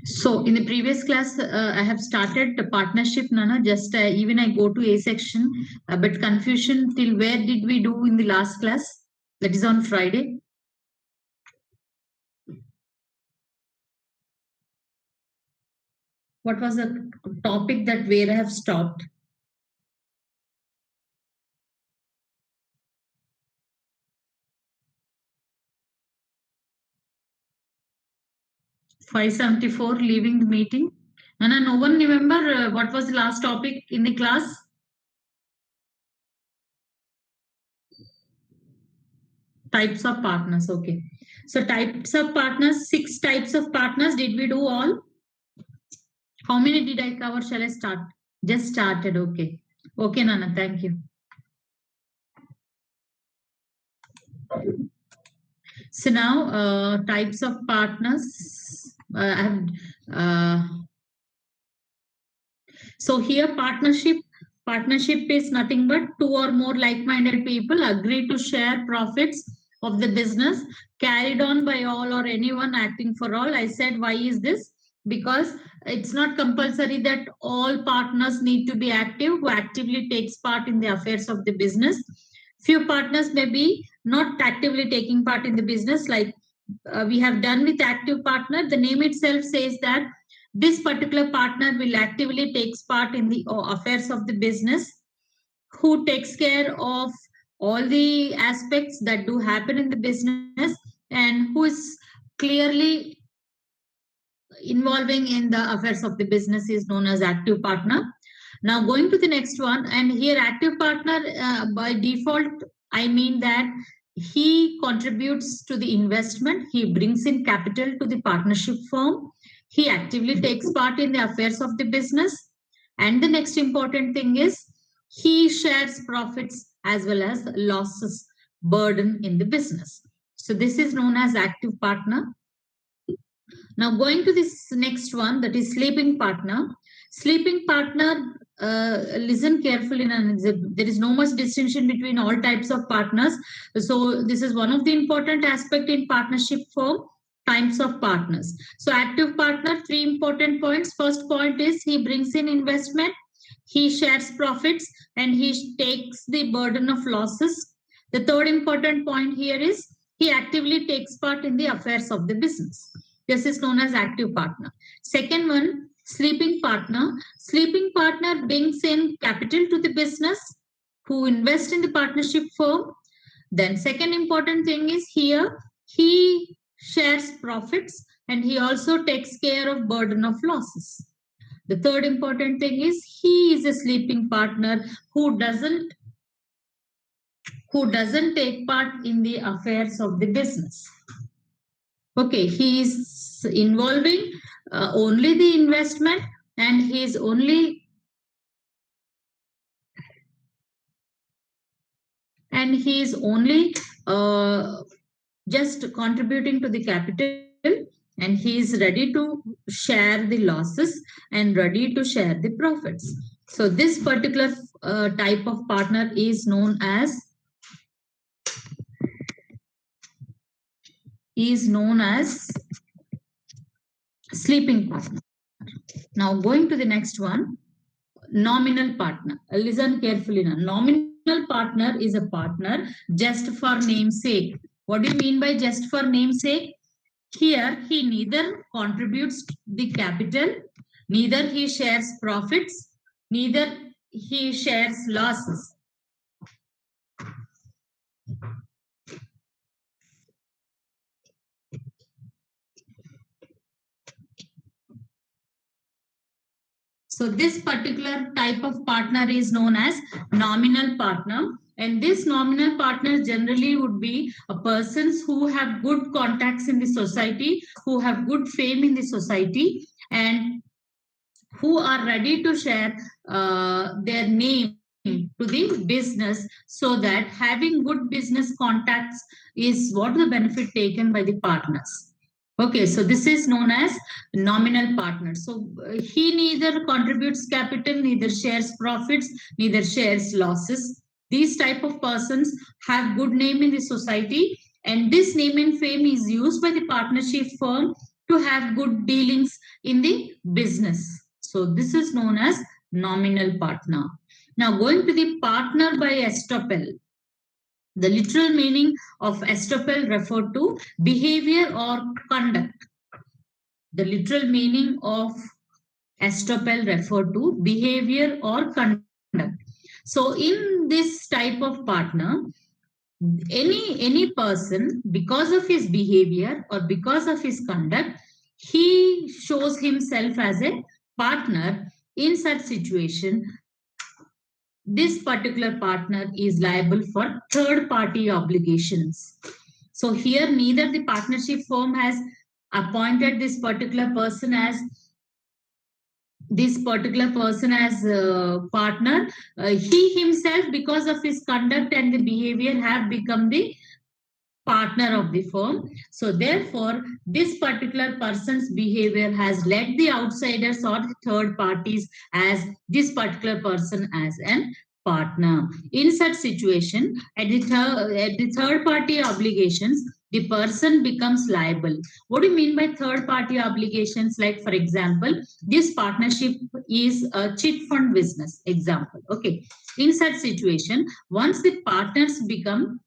So in the previous class, I have started the partnership, Nana. Just even I go to A section, but confusion till where did we do in the last class? That is on Friday. What was the topic that where I have stopped? $574 leaving the meeting. Nana, no one remember what was the last topic in the class? Types of partners. Okay. So types of partners, 6 types of partners. Did we do all? How many did I cover? Shall I start? Just started. Okay. Okay, Nana. Thank you. So now types of partners. I have. So here partnership is nothing but 2 or more like-minded people agree to share profits of the business carried on by all or anyone acting for all. I said why is this? Because it's not compulsory that all partners need to be active who actively takes part in the affairs of the business. Few partners may be not actively taking part in the business, like we have done with active partner. The name itself says that this particular partner will actively takes part in the affairs of the business, who takes care of all the aspects that do happen in the business, and who is clearly involving in the affairs of the business is known as active partner. Now going to the next one, and here active partner by default, I mean that he contributes to the investment, he brings in capital to the partnership firm, he actively takes part in the affairs of the business, and the next important thing is he shares profits as well as losses burden in the business. So this is known as active partner. Now going to this next one, that is sleeping partner. Sleeping partner, listen carefully, and there is no much distinction between all types of partners. So this is one of the important aspect in partnership firm, types of partners. So active partner, 3 important points. First point is he brings in investment, he shares profits, and he takes the burden of losses. The third important point here is he actively takes part in the affairs of the business. This is known as active partner. Second one, sleeping partner. Sleeping partner brings in capital to the business, who invest in the partnership firm. Then second important thing is here, he shares profits and he also takes care of burden of losses. The third important thing is he is a sleeping partner who doesn't take part in the affairs of the business. Okay, he is involving only the investment, and he is only just contributing to the capital, and he is ready to share the losses and ready to share the profits. So this particular type of partner is known as sleeping partner. Now going to the next one, nominal partner. Listen carefully now. Nominal partner is a partner just for namesake. What do you mean by just for namesake? Here he neither contributes the capital, neither he shares profits, neither he shares losses. So this particular type of partner is known as nominal partner. And this nominal partner generally would be persons who have good contacts in the society, who have good fame in the society, and who are ready to share their name to the business, so that having good business contacts is what the benefit taken by the partners. Okay, so this is known as nominal partner. So he neither contributes capital, neither shares profits, neither shares losses. These type of persons have good name in the society, and this name and fame is used by the partnership firm to have good dealings in the business. So this is known as nominal partner. Now going to the partner by estoppel. The literal meaning of estoppel refer to behavior or conduct. The literal meaning of estoppel refer to behavior or conduct. So in this type of partner, any person, because of his behavior or because of his conduct, he shows himself as a partner. In such situation, this particular partner is liable for third party obligations. So here neither the partnership firm has appointed this particular person as partner. He himself, because of his conduct and the behavior, have become the partner of the firm. So therefore, this particular person's behavior has led the outsiders or the third parties as this particular person as an partner. In such situation, at the third party obligations, the person becomes liable. What do you mean by third party obligations? Like, for example, this partnership is a chit fund business example. Okay. In such situation, once the partners become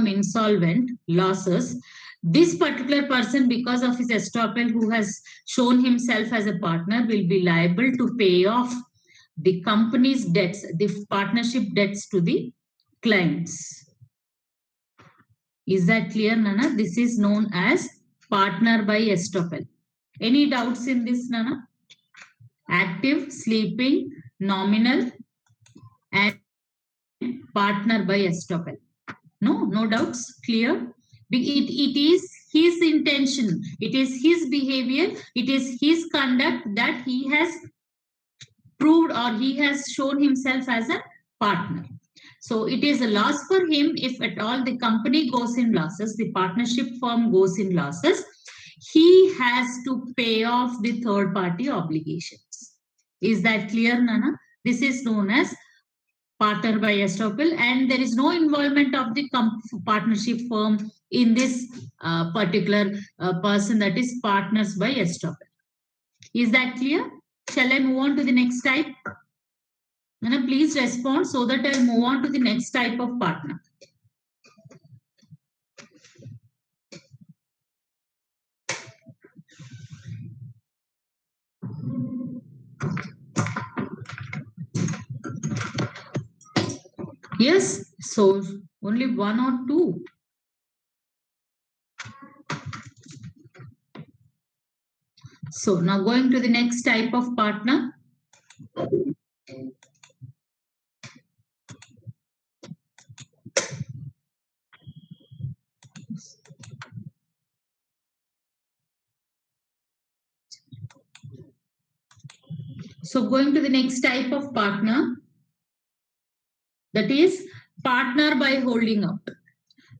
insolvent, losses, this particular person, because of his estoppel, who has shown himself as a partner, will be liable to pay off the company's debts, the partnership debts to the clients. Is that clear, Nana? This is known as partner by estoppel. Any doubts in this, Nana? Active, sleeping, nominal, and partner by estoppel. No doubts. Clear? It is his intention, it is his behavior, it is his conduct that he has proved or he has shown himself as a partner. So it is a loss for him if at all the company goes in losses, the partnership firm goes in losses. He has to pay off the third party obligations. Is that clear, Nana? This is known as partner by estoppel, and there is no involvement of the partnership firm in this particular person, that is partners by estoppel. Is that clear? Shall I move on to the next type? Nana, please respond so that I'll move on to the next type of partner. Yes, so only one or two. So now going to the next type of partner. So going to the next type of partner, that is partner by holding out.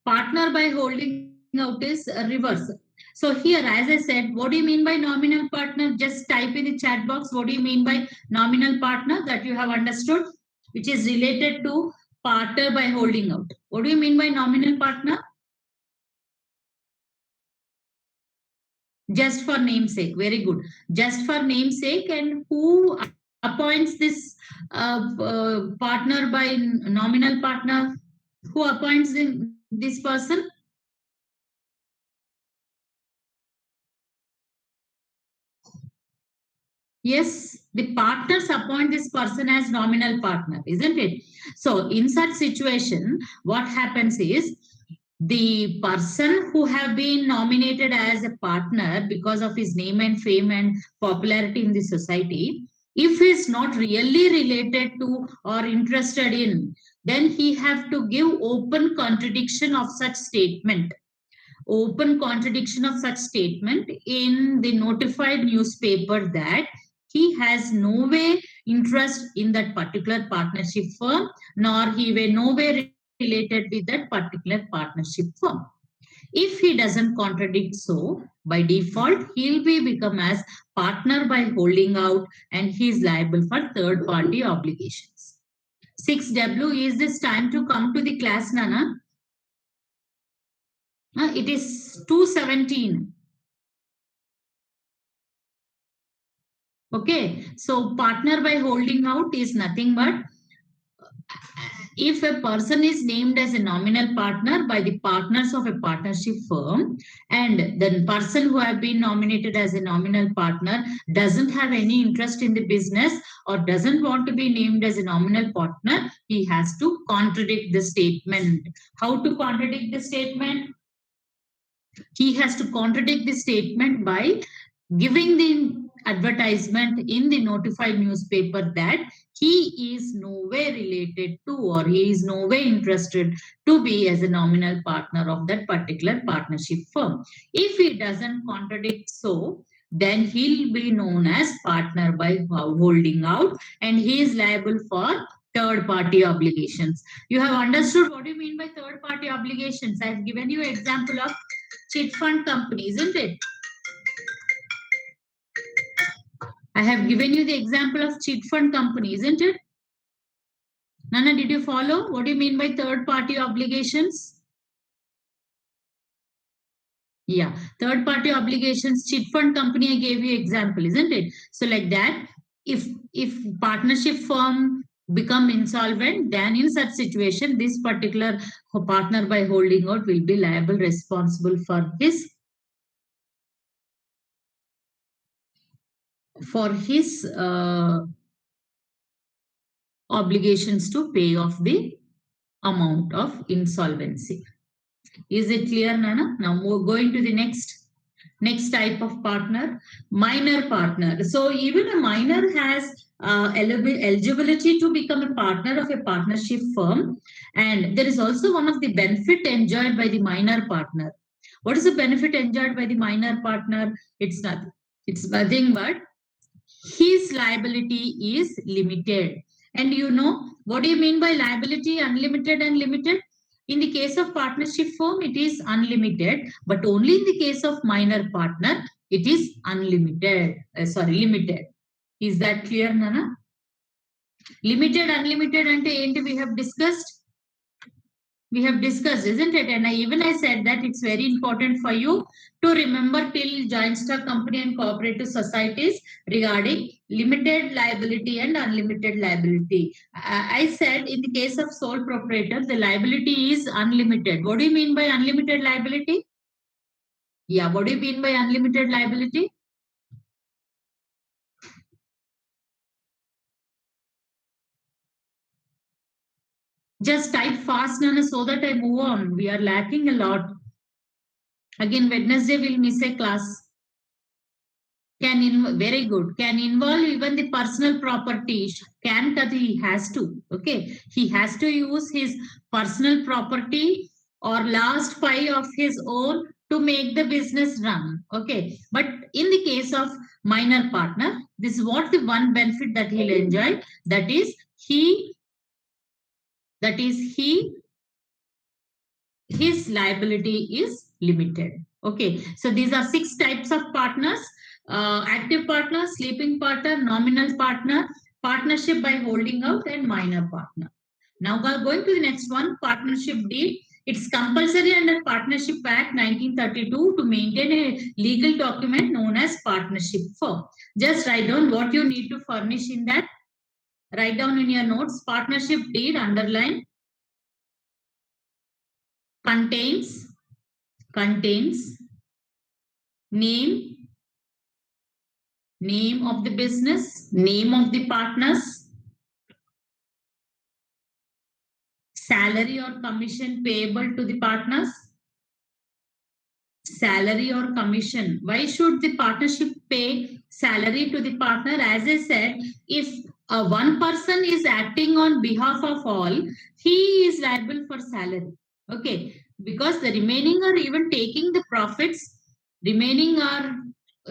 Partner by holding out is a reverse. So here, as I said, what do you mean by nominal partner? Just type in the chat box. What do you mean by nominal partner that you have understood, which is related to partner by holding out? What do you mean by nominal partner? Just for namesake. Very good. Just for namesake. And who appoints this partner by nominal partner? Who appoints this person? Yes, the partners appoint this person as nominal partner, isn't it? So in such situation, what happens is the person who have been nominated as a partner because of his name and fame and popularity in the society, if he is not really related to or interested in, then he have to give open contradiction of such statement. Open contradiction of such statement in the notified newspaper that he has no way interest in that particular partnership firm, nor he will no way related with that particular partnership firm. If he doesn't contradict so, by default, he'll be become as partner by holding out, and he is liable for third party obligations. 6W, is this time to come to the class, Nana? It is 217. Okay, so partner by holding out is nothing but if a person is named as a nominal partner by the partners of a partnership firm, and the person who have been nominated as a nominal partner doesn't have any interest in the business or doesn't want to be named as a nominal partner, he has to contradict the statement. How to contradict the statement? He has to contradict the statement by giving the advertisement in the notified newspaper that he is no way related to or he is no way interested to be as a nominal partner of that particular partnership firm. If he doesn't contradict so, then he'll be known as partner by holding out, and he is liable for third party obligations. You have understood what do you mean by third party obligations? I've given you an example of chit fund company, isn't it? I have given you the example of chit fund company, isn't it? Nana, did you follow? What do you mean by third party obligations? Yeah, third party obligations, chit fund company, I gave you example, isn't it? So like that, if partnership firm become insolvent, then in such situation, this particular partner by holding out will be liable responsible for his obligations to pay off the amount of insolvency. Is it clear, Nana? Now we're going to the next type of partner, minor partner. So even a minor has eligibility to become a partner of a partnership firm, and there is also one of the benefit enjoyed by the minor partner. What is the benefit enjoyed by the minor partner? It's nothing. It's nothing but his liability is limited. And you know, what do you mean by liability unlimited and limited? In the case of partnership firm, it is unlimited, but only in the case of minor partner, it is unlimited. Limited. Is that clear, Nana? Limited, unlimited, and we have discussed. We have discussed, isn't it? And I said that it's very important for you to remember till joint stock company and cooperative societies regarding limited liability and unlimited liability. I said in the case of sole proprietor, the liability is unlimited. What do you mean by unlimited liability? Yeah, what do you mean by unlimited liability? Just type fast, Nana, so that I move on. We are lacking a lot. Again, Wednesday we'll miss a class. Very good, can involve even the personal property. Can he has to, okay, he has to use his personal property or last five of his own to make the business run, okay. But in the case of minor partner, this is what the one benefit that he'll enjoy, that is he his liability is limited. Okay, so these are 6 types of partners: active partner, sleeping partner, nominal partner, partnership by holding out, and minor partner. Now we're going to the next one, partnership deed. It's compulsory under Partnership Act 1932 to maintain a legal document known as partnership firm. Just write down what you need to furnish in that. Write down in your notes, partnership deed, underline, contains name of the business, name of the partners, salary or commission payable to the partners, salary or commission. Why should the partnership pay salary to the partner? As I said, if one person is acting on behalf of all, he is liable for salary. Okay, because the remaining are even taking the profits, remaining are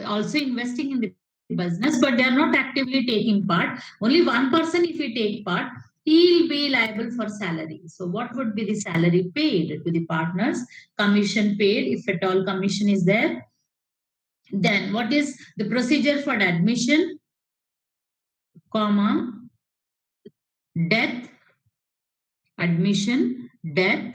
also investing in the business, but they are not actively taking part. Only one person, if he take part, he'll be liable for salary. So what would be the salary paid to the partners? Commission paid, if at all commission is there. Then what is the procedure for admission, comma, death, admission, death,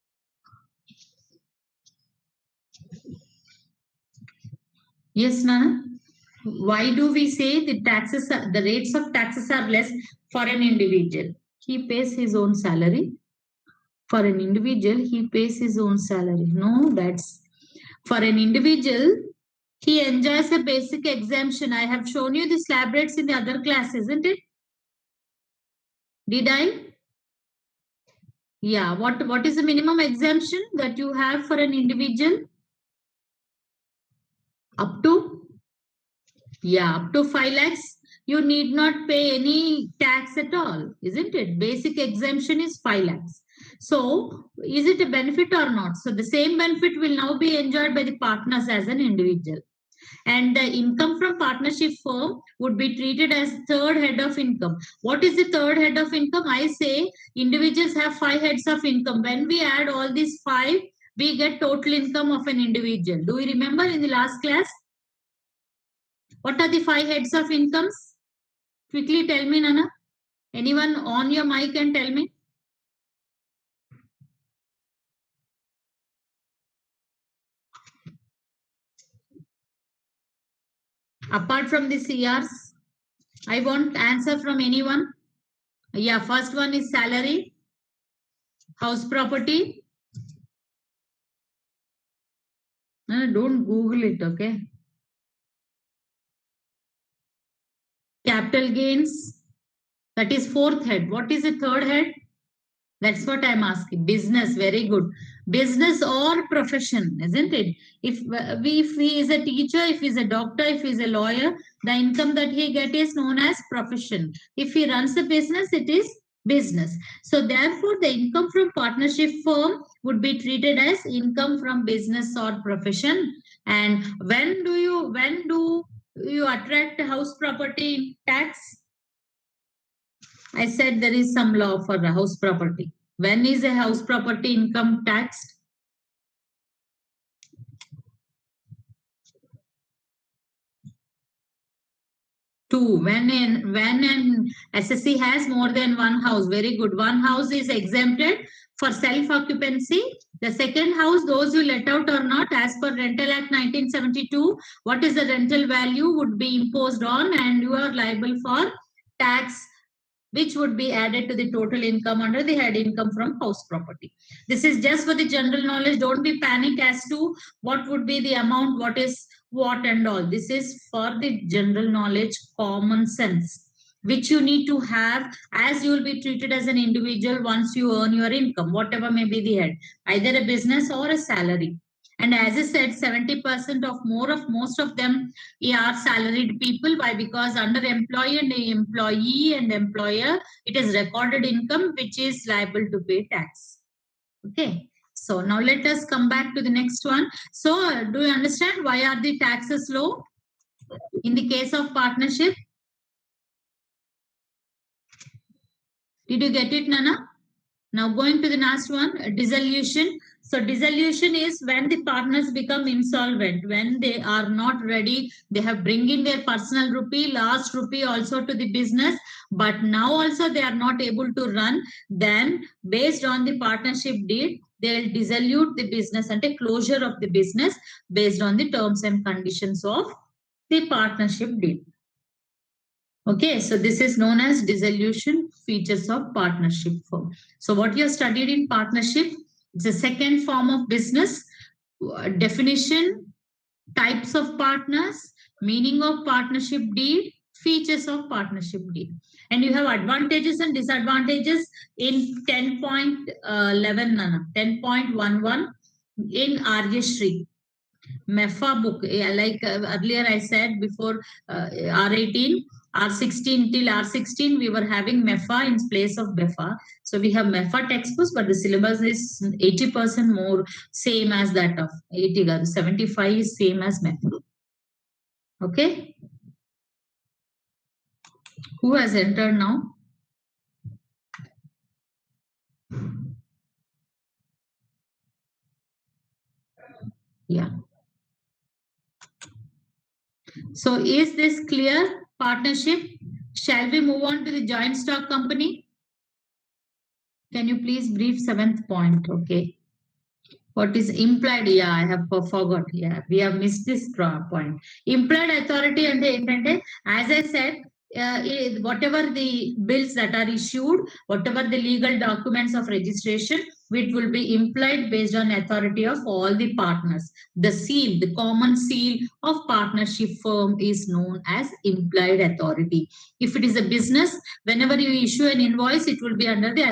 Yes, Nana. Why do we say the rates of taxes are less for an individual? He pays his own salary. For an individual, he pays his own salary. No, that's for an individual. He enjoys a basic exemption. I have shown you the slab rates in the other class, isn't it? Did I? Yeah. What is the minimum exemption that you have for an individual? Up to, yeah, up to 5 lakhs. You need not pay any tax at all, isn't it? Basic exemption is 5 lakhs. So, is it a benefit or not? So, the same benefit will now be enjoyed by the partners as an individual. And the income from partnership firm would be treated as third head of income. What is the third head of income? I say individuals have 5 heads of income. When we add all these 5, we get total income of an individual. Do you remember in the last class? What are the 5 heads of incomes? Quickly tell me, Nana. Anyone on your mic and tell me? Apart from the CRs, I want answer from anyone. Yeah, first one is salary, house property. No, don't Google it, okay? Capital gains, that is fourth head. What is the third head? That's what I'm asking. Business, very good. Business or profession, isn't it? If he is a teacher, if he's a doctor, if he's a lawyer, the income that he get is known as profession. If he runs a business, it is business. So therefore, the income from partnership firm would be treated as income from business or profession. And when do you attract house property tax? I said there is some law for a house property. When is a house property income taxed? Two. When an SSC has more than one house, very good. One house is exempted for self-occupancy. The second house, those you let out or not, as per Rental Act 1972, what is the rental value would be imposed on, and you are liable for tax, which would be added to the total income under the head income from house property. This is just for the general knowledge. Don't be panic as to what would be the amount, what is what and all. This is for the general knowledge, common sense, which you need to have as you will be treated as an individual once you earn your income, whatever may be the head, either a business or a salary. And as I said, 70% of most of them are salaried people. Why? Because under employee and employer, it is recorded income which is liable to pay tax. Okay. So now let us come back to the next one. So do you understand why are the taxes low in the case of partnership? Did you get it, Nana? Now going to the last one, dissolution. So dissolution is when the partners become insolvent, when they are not ready, they have bring in their personal rupee, last rupee also to the business, but now also they are not able to run. Then based on the partnership deed, they will dissolve the business and a closure of the business based on the terms and conditions of the partnership deed. Okay, so this is known as dissolution features of partnership firm. So what you have studied in partnership, it's a second form of business, definition, types of partners, meaning of partnership deed, features of partnership deed. And you have advantages and disadvantages in 10.11, Nana, 10.11 in Aryashri. MEFA book, like earlier I said before, R18, R16 till R16, we were having MEFA in place of BEFA. So we have MEFA textbooks, but the syllabus is 80% more same as that of 80, 75 is same as MEFA. Okay. Who has entered now? Yeah. So is this clear? Partnership. Shall we move on to the joint stock company? Can you please brief seventh point? Okay. What is implied? Yeah, I have forgot. Yeah, we have missed this point. Implied authority and the as I said, whatever the bills that are issued, whatever the legal documents of registration, it will be implied based on authority of all the partners. The seal, the common seal of partnership firm is known as implied authority. If it is a business, whenever you issue an invoice, it will be under the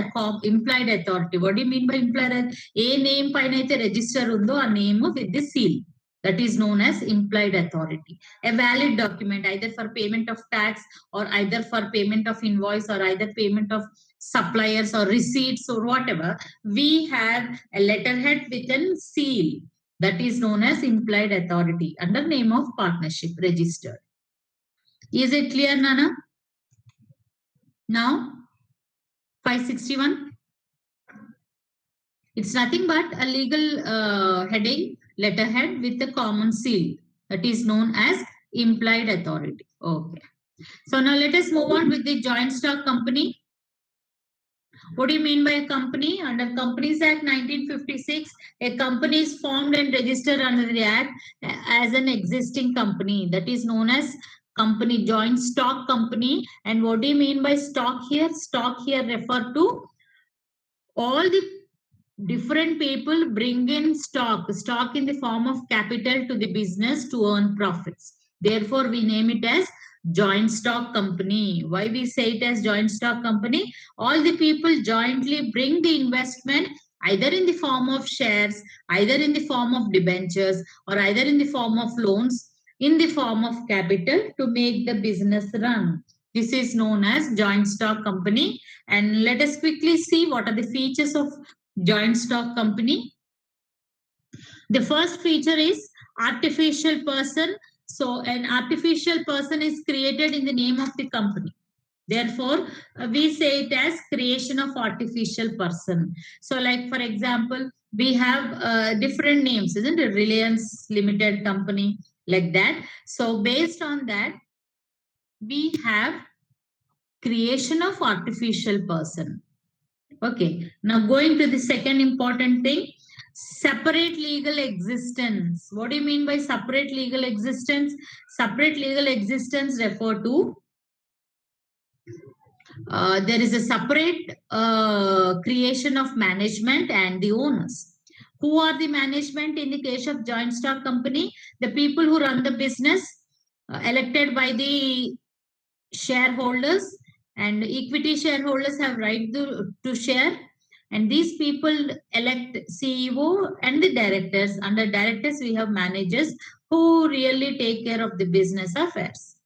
implied authority. What do you mean by implied? A name pine aithe register undo a name with the seal. That is known as implied authority. A valid document either for payment of tax or either for payment of invoice or either payment of suppliers or receipts or whatever. We have a letterhead with a seal. That is known as implied authority under name of partnership registered. Is it clear, Nana? Now, 561. It's nothing but a legal heading, letterhead with a common seal. That is known as implied authority. Okay. So now let us move on with the joint stock company. What do you mean by a company? Under Companies Act 1956, a company is formed and registered under the Act as an existing company. That is known as company, joint stock company. And what do you mean by stock here? Stock here refer to all the different people bring in stock in the form of capital to the business to earn profits. Therefore, we name it as joint stock company. Why we say it as joint stock company? All the people jointly bring the investment either in the form of shares, either in the form of debentures, or either in the form of loans, in the form of capital to make the business run. This is known as joint stock company. And let us quickly see what are the features of joint stock company. The first feature is artificial person. So an artificial person is created in the name of the company. Therefore, we say it as creation of artificial person. So like, for example, we have different names, isn't it? Reliance Limited Company, like that. So based on that, we have creation of artificial person. Okay, now going to the second important thing, separate legal existence. What do you mean by separate legal existence? Separate legal existence refer to there is a separate creation of management and the owners. Who are the management in the case of joint stock company? The people who run the business, elected by the shareholders, and equity shareholders have right to share. And these people elect CEO and the directors. Under directors, we have managers who really take care of the business affairs.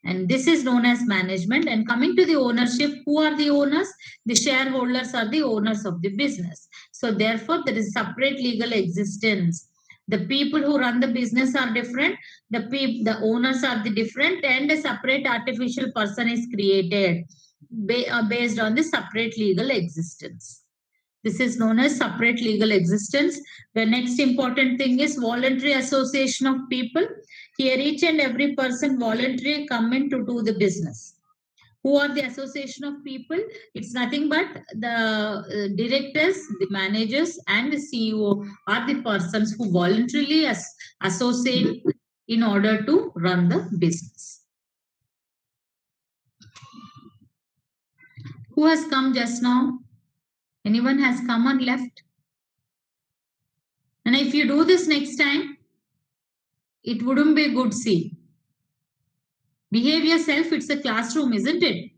And this is known as management. And coming to the ownership, who are the owners? The shareholders are the owners of the business. So therefore, there is separate legal existence. The people who run the business are different. The owners are the different, and a separate artificial person is created based on the separate legal existence. This is known as separate legal existence. The next important thing is voluntary association of people. Here, each and every person voluntarily come in to do the business. Who are the association of people? It's nothing but the directors, the managers, and the CEO are the persons who voluntarily associate in order to run the business. Who has come just now? Anyone has come and left? And if you do this next time, it wouldn't be good. See, behave yourself. It's a classroom, isn't it?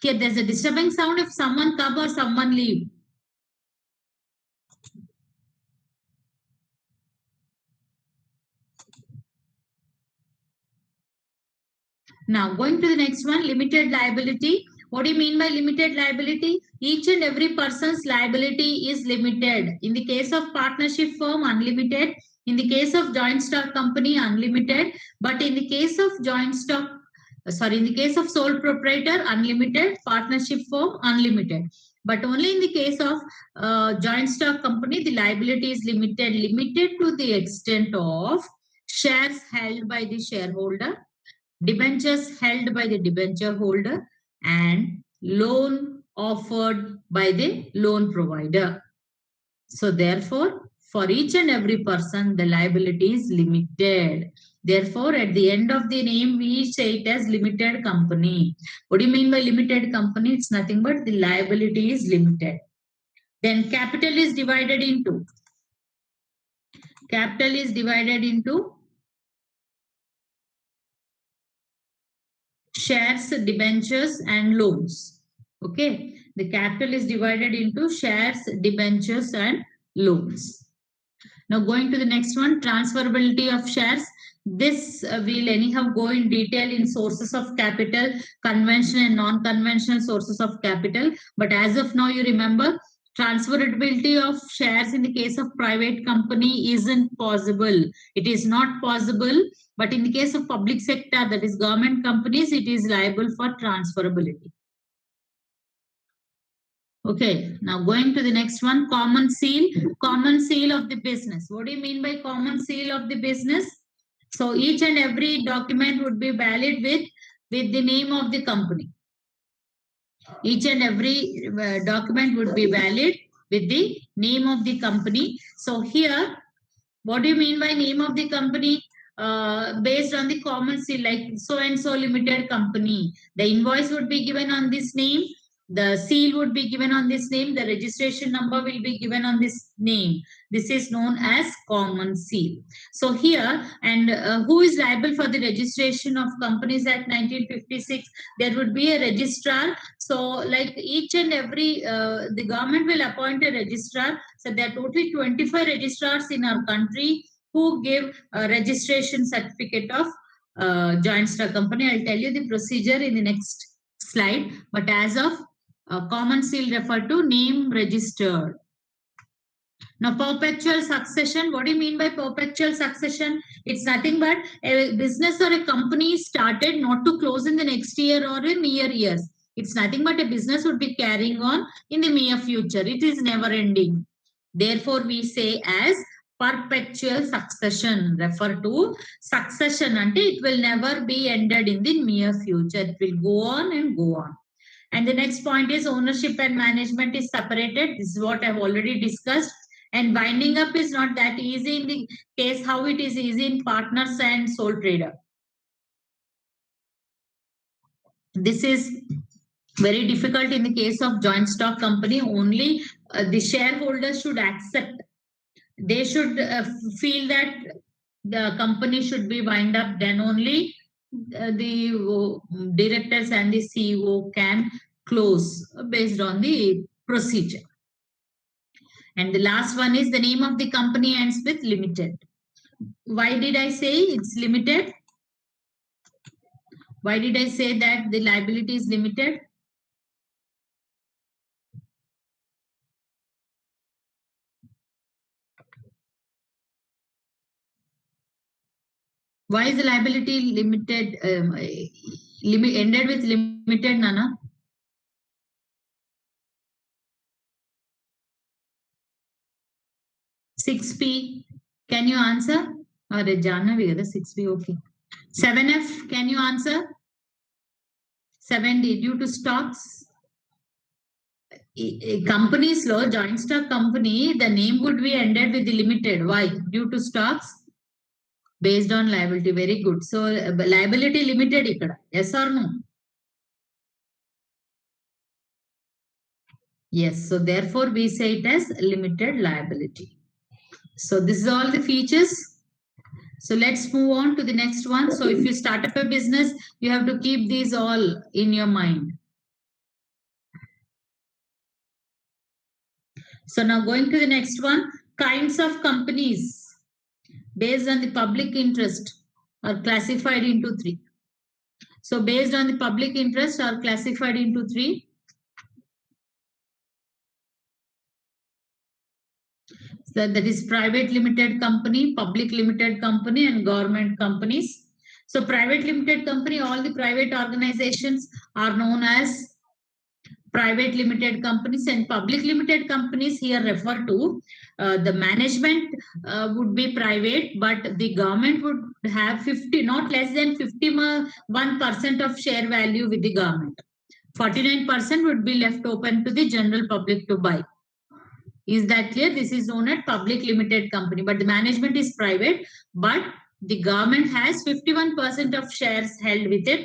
Here, there's a disturbing sound if someone come or someone leave. Now, going to the next one, limited liability. What do you mean by limited liability? Each and every person's liability is limited. In the case of partnership firm, unlimited. In the case of joint stock company, unlimited. But in the case of joint stock, in the case of sole proprietor, unlimited. Partnership firm, unlimited. But only in the case of joint stock company, the liability is limited. Limited to the extent of shares held by the shareholder, debentures held by the debenture holder, and loan offered by the loan provider. So therefore, for each and every person, the liability is limited. Therefore, at the end of the name, we say it as limited company. What do you mean by limited company? It's nothing but the liability is limited. Then capital is divided into shares, debentures, and loans. Okay, the capital is divided into shares, debentures, and loans. Now going to the next one, transferability of shares. This will anyhow go in detail in sources of capital, conventional and non-conventional sources of capital. But as of now, you remember transferability of shares in the case of private company isn't possible. It is not possible. But in the case of public sector, that is government companies, it is liable for transferability. Okay, now going to the next one, common seal of the business. What do you mean by common seal of the business? So each and every document would be valid with the name of the company. Each and every document would be valid with the name of the company. So here, what do you mean by name of the company? Based on the common seal, like so and so limited company. The invoice would be given on this name. The seal would be given on this name. The registration number will be given on this name. This is known as common seal. So here, and who is liable for the registration of Companies Act 1956? There would be a registrar. So like each and every, the government will appoint a registrar. So there are totally 25 registrars in our country who give a registration certificate of joint stock company. I'll tell you the procedure in the next slide. But as of common seal refer to name registered. Now, perpetual succession. What do you mean by perpetual succession? It's nothing but a business or a company started not to close in the next year or in near years. It's nothing but a business would be carrying on in the near future. It is never ending. Therefore, we say as perpetual succession. Refer to succession until it will never be ended in the near future. It will go on and go on. And the next point is ownership and management is separated. This is what I've already discussed. And winding up is not that easy in the case how it is easy in partners and sole trader. This is very difficult in the case of joint stock company. Only the shareholders should accept. They should feel that the company should be wind up. Then only the directors and the CEO can close based on the procedure. And the last one is the name of the company ends with limited. Why did I say it's limited? Why did I say that the liability is limited? Why is the liability limited? Ended with limited, Nana? (6P), can you answer? Or Janavi, the 6P, okay. 7F, can you answer? 7D, due to stocks. Company's law, joint stock company, the name would be ended with the limited. Why? Due to stocks. Based on liability. Very good. So liability limited ikkada. Yes or no? Yes. So therefore we say it as limited liability. So this is all the features. So let's move on to the next one. So if you start up a business, you have to keep these all in your mind. So now going to the next one, kinds of companies based on the public interest are classified into 3. So based on the public interest are classified into 3. So that is private limited company, public limited company, and government companies. So private limited company, all the private organizations are known as private limited companies, and public limited companies here refer to the management would be private, but the government would have 50, not less than 51% of share value with the government. 49% would be left open to the general public to buy. Is that clear? This is known as public limited company, but the management is private, but the government has 51% of shares held with it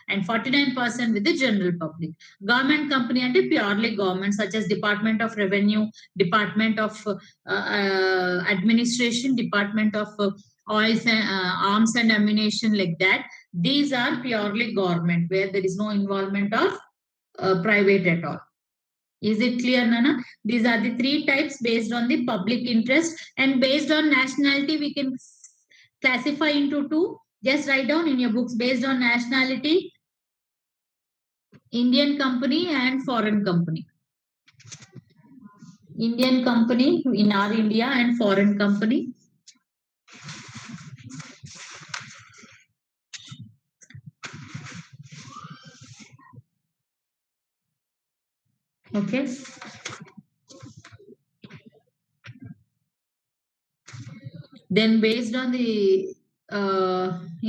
and 49% with the general public. Government company and purely government, such as Department of Revenue, Department of Administration, Department of Oils and Arms and Ammunition, like that. These are purely government, where there is no involvement of private at all. Is it clear, Nana? These are the three types based on the public interest, and based on nationality, we can classify into two. Just write down in your books based on nationality: Indian company and foreign company. Indian company in our India and foreign company. Okay. Then based on the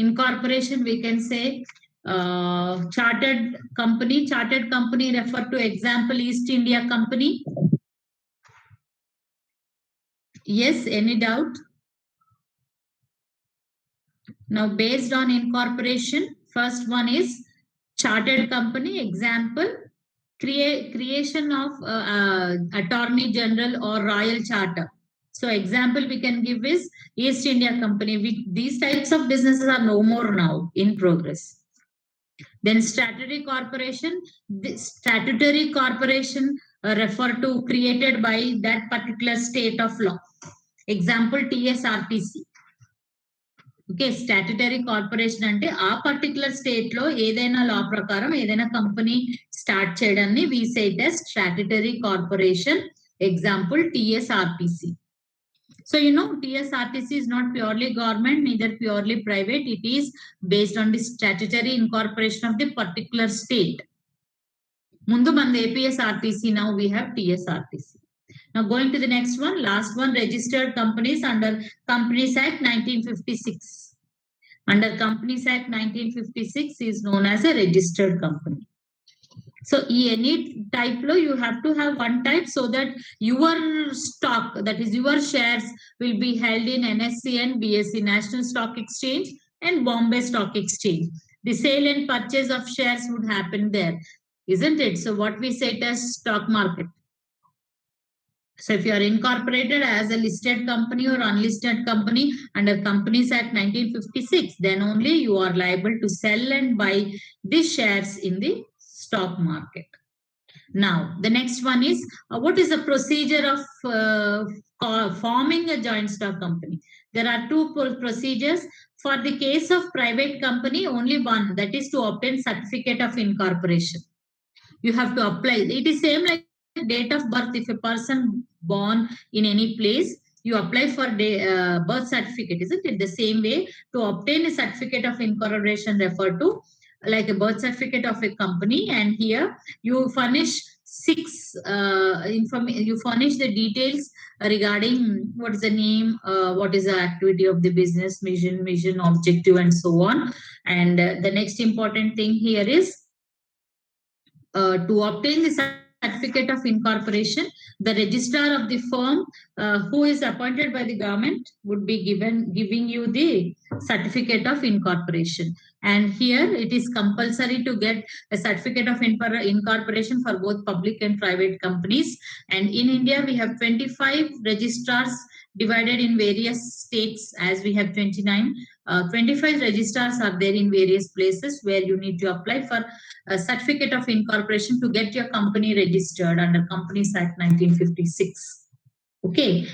incorporation, we can say chartered company. Chartered company refer to example East India Company. Yes, any doubt? Now based on incorporation, first one is chartered company. Example, creation of Attorney General or Royal Charter. So example we can give is East India Company. These types of businesses are no more now, in progress. Then statutory corporation. The statutory corporation refer to created by that particular state of law. Example TSRTC. Okay, statutory corporation అంటే ఆ particular state లో ఏదైనా లా ప్రకారం ఏదైనా company start చేయడాన్ని we say it as statutory corporation. Example TSRTC. So TSRTC is not purely government, neither purely private. It is based on the statutory incorporation of the particular state. Mundu mand APSRTC, now we have TSRTC. Now going to the next one, last one, registered companies under Companies Act 1956. Under Companies Act 1956 is known as a registered company. So any type lo you have to have one type, so that your stock, that is your shares, will be held in NSE and BSE, National Stock Exchange and Bombay Stock Exchange. The sale and purchase of shares would happen there, isn't it? So what we say it as stock market. So if you are incorporated as a listed company or unlisted company under Companies Act 1956, then only you are liable to sell and buy the shares in the stock market. Now, the next one is what is the procedure of forming a joint stock company? There are two procedures. For the case of private company, only one, that is to obtain certificate of incorporation. You have to apply. It is same like date of birth. If a person born in any place, you apply for birth certificate, isn't it? The same way, to obtain a certificate of incorporation refer to like a birth certificate of a company, and here you furnish you furnish the details regarding what is the name, what is the activity of the business, mission, objective, and so on. And the next important thing here is to obtain the certificate of incorporation, the registrar of the firm who is appointed by the government would be giving you the certificate of incorporation. And here it is compulsory to get a certificate of incorporation for both public and private companies. And in India, we have 25 registrars divided in various states, as we have 29. 25 registrars are there in various places where you need to apply for a certificate of incorporation to get your company registered under Companies Act 1956. Okay,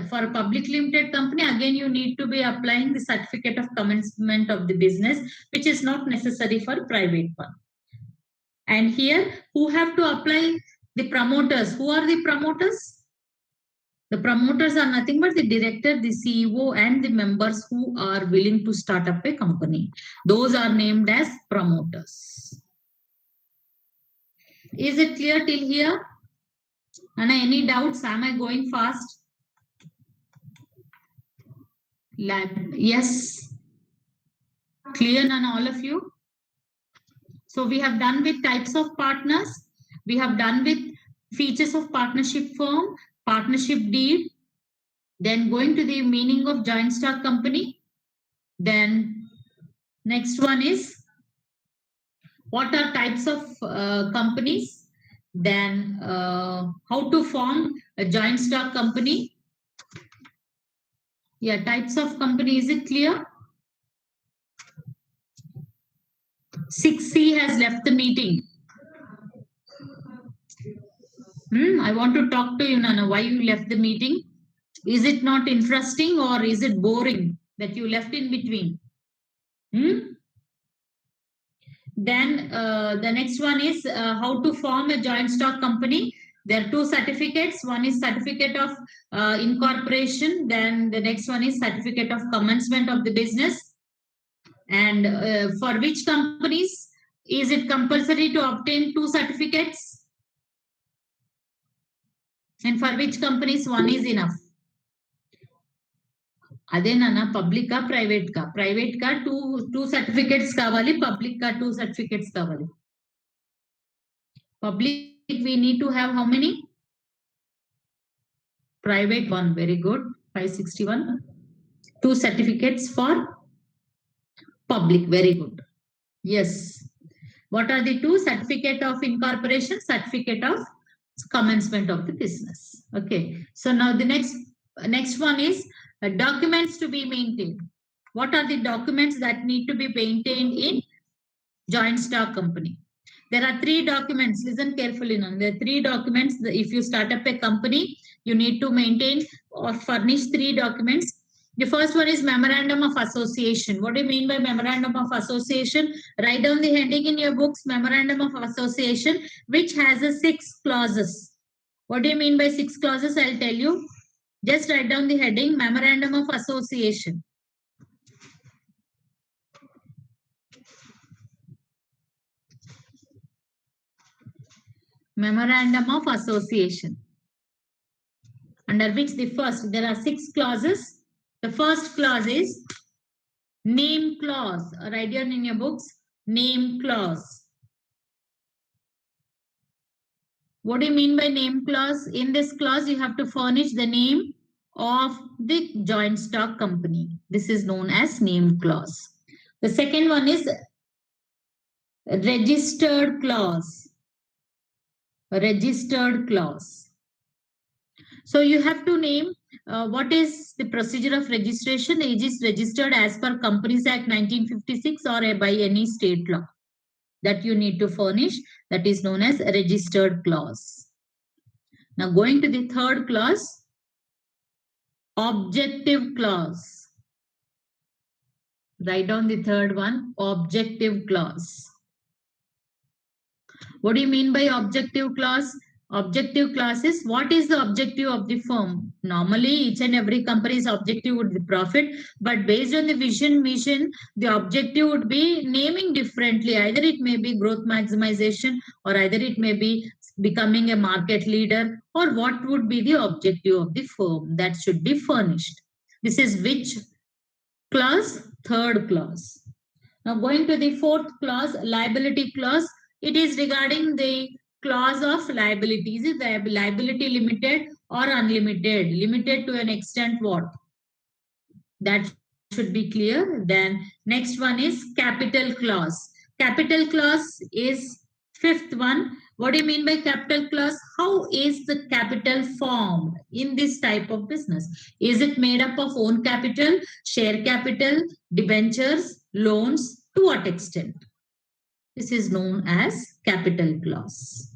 for a public limited company, again you need to be applying the certificate of commencement of the business, which is not necessary for private one. And here, who have to apply? The promoters. Who are the promoters? The promoters are nothing but the director, the CEO, and the members who are willing to start up a company. Those are named as promoters. Is it clear till here? Anna, any doubts? Am I going fast? Yes. Clear, Nana, all of you? So we have done with types of partners. We have done with features of partnership firm. partnership deed, then going to the meaning of joint stock company. Then next one is what are types of companies, then how to form a joint stock company. Yeah, types of company, is it clear? 6C has left the meeting. I want to talk to you, Nana. Why you left the meeting? Is it not interesting or is it boring that you left in between? Then the next one is how to form a joint stock company. There are two certificates. One is certificate of incorporation. Then the next one is certificate of commencement of the business. And for which companies is it compulsory to obtain two certificates? And for which companies one is enough? అదేనా public కా private కా? Private కా two certificates కావాలి, public కా two certificates కావాలి. Public we need to have how many? Private one, very good, 561. Two certificates for public, very good. Yes. What are the two? Certificate of incorporation, certificate of commencement of the business. Okay. So now the next one is documents to be maintained. What are the documents that need to be maintained in joint stock company? There are three documents. Listen carefully now. There are three documents. If you start up a company, you need to maintain or furnish three documents. The first one is memorandum of association. What do you mean by memorandum of association? Write down the heading in your books, memorandum of association, which has a 6 clauses. What do you mean by 6 clauses? I'll tell you. Just write down the heading, memorandum of association. Memorandum of association, under which there are 6 clauses. The first clause is name clause. Write down in your books, name clause. What do you mean by name clause? In this clause, you have to furnish the name of the joint stock company. This is known as name clause. The second one is registered clause. Registered clause. So you have to name what is the procedure of registration. It is registered as per Companies Act 1956 or by any state law that you need to furnish. That is known as a registered clause. Now going to the third clause, objective clause. Write down the third one, objective clause. What do you mean by objective clause? Objective clause is what is the objective of the firm. Normally, each and every company's objective would be profit, but based on the vision mission, the objective would be naming differently. Either it may be growth maximization, or either it may be becoming a market leader, or what would be the objective of the firm that should be furnished. This is which clause? Third clause. Now going to the fourth clause, liability clause. It is regarding the clause of liability. Is it liability limited or unlimited? Limited to an extent what? That should be clear. Then next one is capital clause. Capital clause is fifth one. What do you mean by capital clause? How is the capital formed in this type of business? Is it made up of own capital, share capital, debentures, loans? To what extent? This is known as capital clause.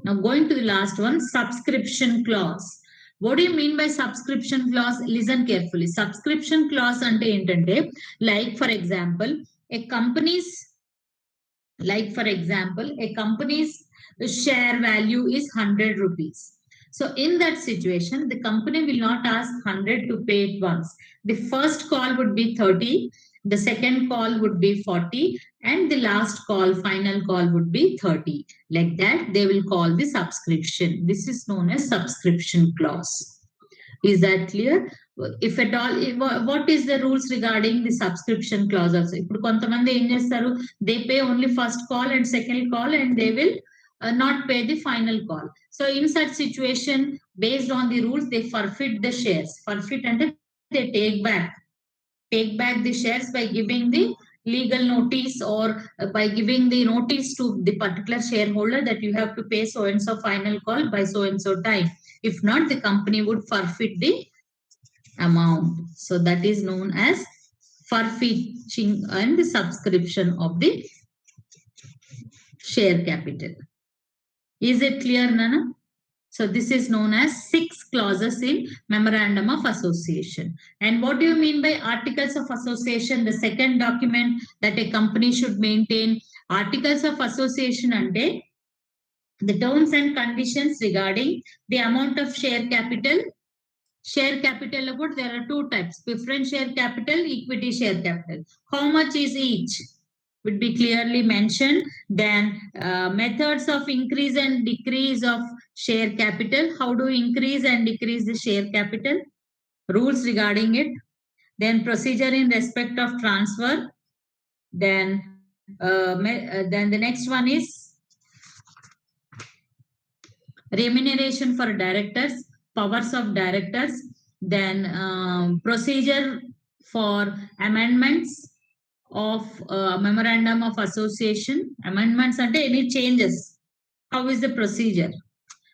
Now going to the last one, subscription clause. What do you mean by subscription clause? Listen carefully. Subscription clause ante entante, like for example, a company's share value is 100 rupees. So in that situation, the company will not ask 100 to pay it once. The first call would be 30. The second call would be 40, and the last call, final call would be 30. Like that, they will call the subscription. This is known as subscription clause. Is that clear? If at all, what is the rules regarding the subscription clause also? Ippudu kontamandi em chestaru, they pay only first call and second call, and they will not pay the final call. So in such situation, based on the rules, they forfeit the shares. Forfeit and they take back the shares by giving the legal notice, or by giving the notice to the particular shareholder that you have to pay so and so final call by so and so time. If not, the company would forfeit the amount. So that is known as forfeiting and the subscription of the share capital. Is it clear, Nana? So this is known as 6 clauses in Memorandum of Association. And what do you mean by Articles of Association? The second document that a company should maintain. Articles of Association ante the terms and conditions regarding the amount of share capital. Share capital, about there are two types: preference share capital, equity share capital. How much is each would be clearly mentioned. Then methods of increase and decrease of share capital. How do you increase and decrease the share capital? Rules regarding it. Then procedure in respect of transfer. Then the next one is remuneration for directors, powers of directors, then procedure for amendments of memorandum of association. Amendments and any changes. How is the procedure?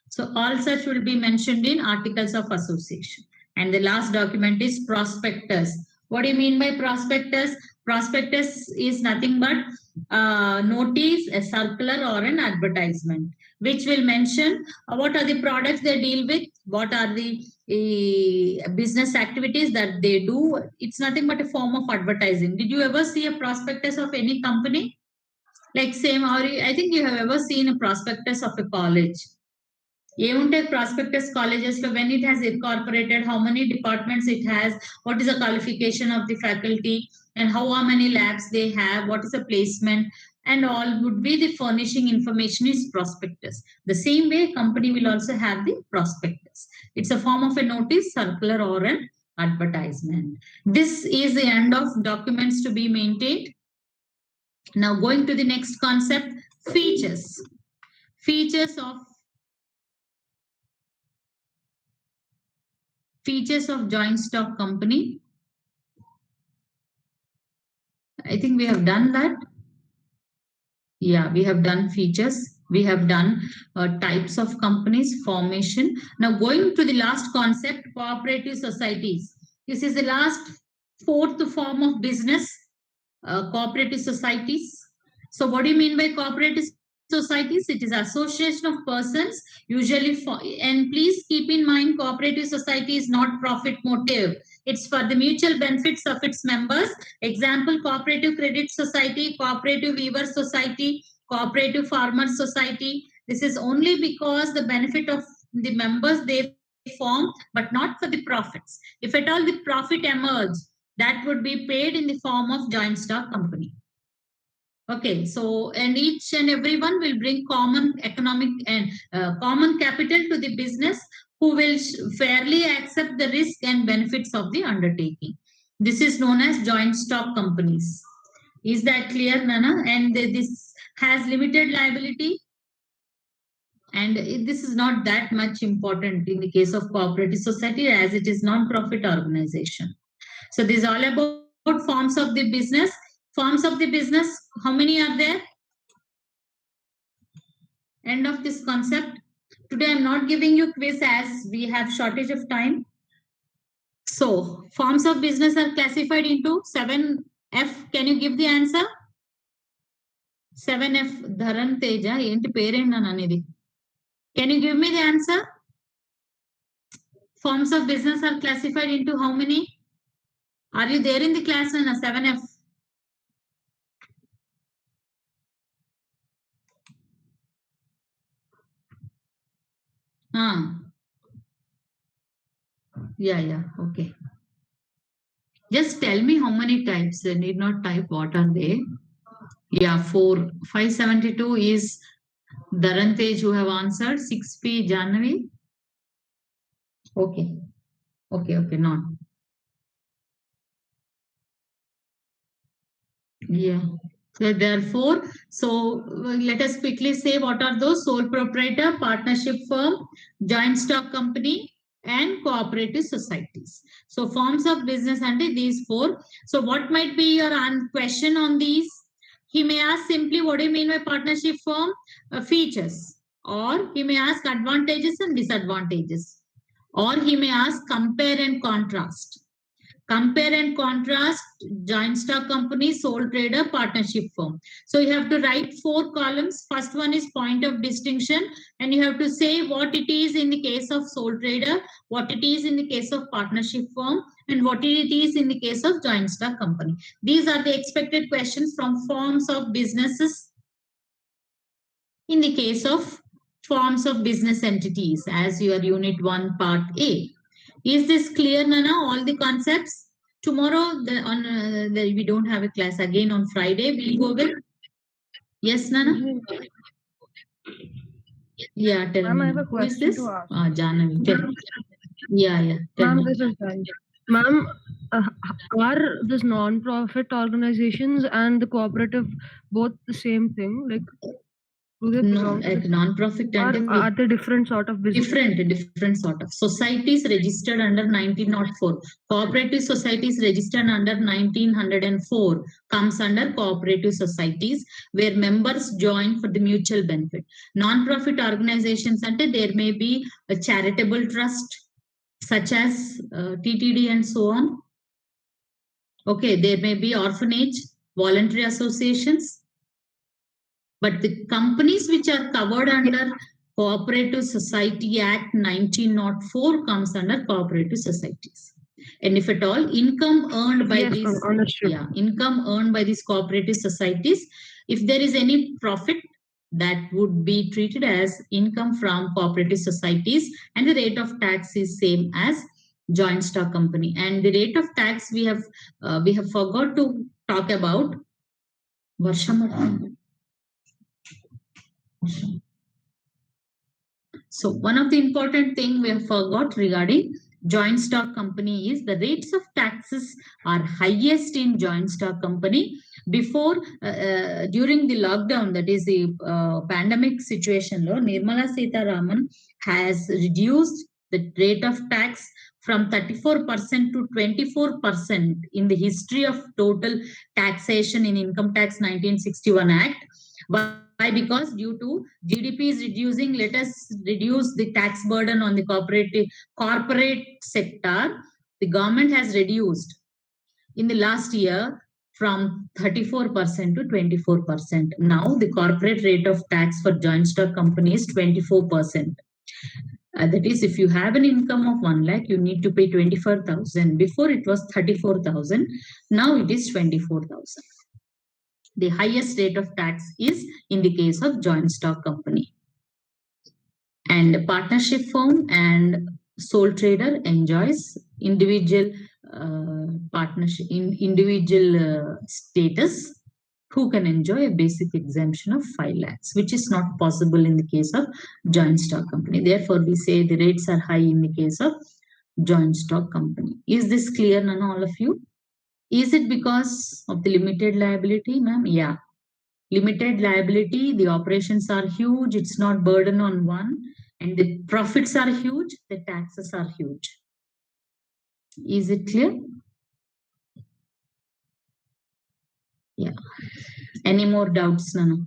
So all such will be mentioned in articles of association. And the last document is prospectus. What do you mean by prospectus? Prospectus is nothing but notice, a circular, or an advertisement, which will mention what are the products they deal with, what are the business activities that they do. It's nothing but a form of advertising. Did you ever see a prospectus of any company? Like same, or I think you have ever seen a prospectus of a college. ఏముంటాయి prospectus colleges లో, when it has incorporated, how many departments it has, what is the qualification of the faculty, and how many labs they have, what is the placement, and all would be the furnishing information is prospectus. The same way company will also have the prospectus. It's a form of a notice, circular, or an advertisement. This is the end of documents to be maintained. Now going to the next concept, features. Features of joint stock company. I think we have done that. Yeah, we have done features. We have done types of companies, formation. Now going to the last concept, cooperative societies. This is the last fourth form of business, cooperative societies. So what do you mean by cooperative societies? It is association of persons, usually for, and please keep in mind, cooperative society is not profit motive. It's for the mutual benefits of its members. Example, cooperative credit society, cooperative weaver society, cooperative farmer society. This is only because the benefit of the members they form, but not for the profits. If at all the profit emerge, that would be paid in the form of joint stock company. Okay, so and each and everyone will bring common economic and common capital to the business, who will fairly accept the risk and benefits of the undertaking. This is known as joint stock companies. Is that clear, Nana? And this has limited liability, and this is not that much important in the case of cooperative society, as it is non-profit organization. So this is all about forms of the business. Forms of the business, how many are there? End of this concept. Today I'm not giving you quiz as we have shortage of time. So forms of business are classified into 7F. Can you give the answer? 7F. Dharan Teja enti parent ananedi. Can you give me the answer? Forms of business are classified into how many? Are you there in the class, Nana? 7F. Yeah, okay. Just tell me how many types. I need not type what are they. Yeah, 4. 572 is Dharantej who have answered. 6P Janvi. Okay, not. Yeah. So there are 4. So let us quickly say what are those: sole proprietor, partnership firm, joint stock company, and cooperative societies. So forms of business under these 4. So what might be your question on these? He may ask simply, what do you mean by partnership firm? Features. Or he may ask advantages and disadvantages. Or he may ask compare and contrast. Compare and contrast joint stock company, sole trader, partnership firm. So you have to write 4 columns. First one is point of distinction, and you have to say what it is in the case of sole trader, what it is in the case of partnership firm, and what it is in the case of joint stock company. These are the expected questions from forms of businesses in the case of forms of business entities as your unit 1 part A. Is this clear, Nana? All the concepts? Tomorrow, we don't have a class again on Friday. We'll go with. Yes, Nana? Yeah, tell Ma'am, me. I have a Who is question this? to ask. Jahnavi. Tell. Yeah. Tell Ma'am, me. this is Jai. Ma'am, are this non-profit organizations and the cooperative both the same thing? Like, do they No, belong to at the non-profit or are they different sort of business? different sort of societies registered under 1904. Cooperative societies registered under 1904 comes under cooperative societies where members join for the mutual benefit. Non-profit organizations under there may be a charitable trust such as TTD and so on. Okay, there may be orphanage, voluntary associations, but the companies which are covered under Cooperative Society Act 1904 comes under cooperative societies. And if at all, income earned by income earned by these cooperative societies, if there is any profit, that would be treated as income from cooperative societies, and the rate of tax is same as joint stock company. And the rate of tax we have forgot to talk about. So one of the important thing we have forgot regarding joint stock company is the rates of taxes are highest in joint stock company. Before during the lockdown, that is the pandemic situation, Nirmala Sitharaman has reduced the rate of tax from 34% to 24% in the history of total taxation in Income Tax 1961 Act. Why? Because due to GDP is reducing, let us reduce the tax burden on the corporate sector. The government has reduced in the last year from 34% to 24%. Now the corporate rate of tax for joint stock company is 24%. That is, if you have an income of 1 lakh, you need to pay 24,000. Before it was 34,000. Now it is 24,000. The highest rate of tax is in the case of joint stock company. And partnership firm and sole trader enjoys individual partnership in individual status, who can enjoy a basic exemption of 5 lakhs, which is not possible in the case of joint stock company. Therefore, we say the rates are high in the case of joint stock company. Is this clear, Nana, all of you? Is it because of the limited liability, ma'am? Yeah. Limited liability, the operations are huge, it's not burden on one, and the profits are huge, the taxes are huge. Is it clear? Yeah. Any more doubts, Nana?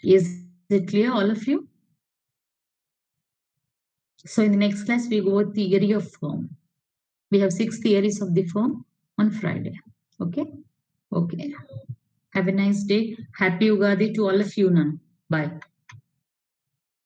Is it clear, all of you? So in the next class, we go with theory of firm. We have 6 theories of the firm on Friday. Okay? Okay. Have a nice day. Happy Ugadi to all of you, Nana. Bye.